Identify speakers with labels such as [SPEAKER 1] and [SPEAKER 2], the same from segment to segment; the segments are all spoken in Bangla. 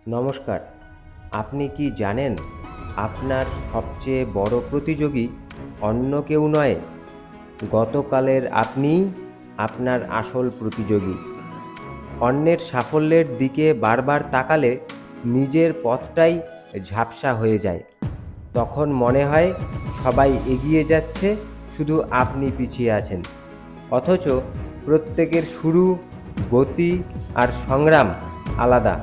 [SPEAKER 1] নমস্কার। আপনি কি জানেন আপনার সবচেয়ে বড় প্রতিযোগী অন্য কেউ নয়, গতকালের আপনিই আপনার আসল প্রতিযোগী। অন্যের সাফল্যের দিকে বারবার তাকালে নিজের পথটাই ঝাপসা হয়ে যায়। তখন মনে হয় সবাই এগিয়ে যাচ্ছে, শুধু আপনি পিছিয়ে আছেন। অথচ প্রত্যেকের শুরু, গতি আর সংগ্রাম আলাদা।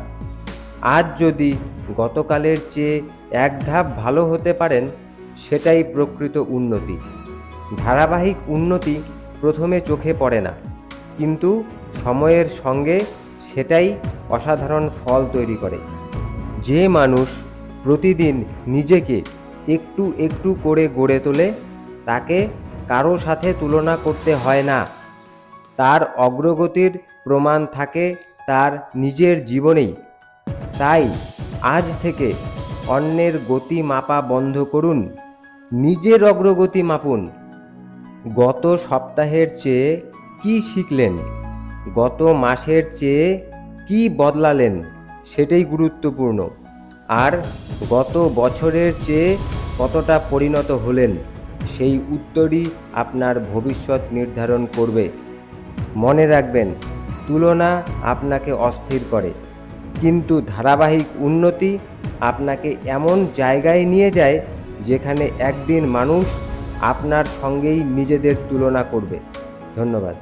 [SPEAKER 1] আজ যদি গতকালের চেয়ে এক ধাপ ভালো হতে পারেন, সেটাই প্রকৃত উন্নতি। ধারাবাহিক উন্নতি প্রথমে চোখে পড়ে না, কিন্তু সময়ের সঙ্গে সেটাই অসাধারণ ফল তৈরি করে। যে মানুষ প্রতিদিন নিজেকে একটু একটু করে গড়ে তোলে, তাকে কারো সাথে তুলনা করতে হয় না। তার অগ্রগতির প্রমাণ থাকে তার নিজের জীবনেই। তাই আজ থেকে অন্যের গতি মাপা বন্ধ করুন, নিজের অগ্রগতি মাপুন। গত সপ্তাহের চেয়ে কি শিখলেন, গত মাসের চেয়ে কি বদলালেন, সেটাই গুরুত্বপূর্ণ। আর গত বছরের চেয়ে কতটা পরিণত হলেন, সেই উত্তরই আপনার ভবিষ্যৎ নির্ধারণ করবে। মনে রাখবেন, তুলনা আপনাকে অস্থির করে, কিন্তু ধারাবাহিক উন্নতি আপনাকে এমন জায়গায় নিয়ে যায় যেখানে একদিন মানুষ আপনার সঙ্গেই নিজেদের তুলনা করবে। ধন্যবাদ।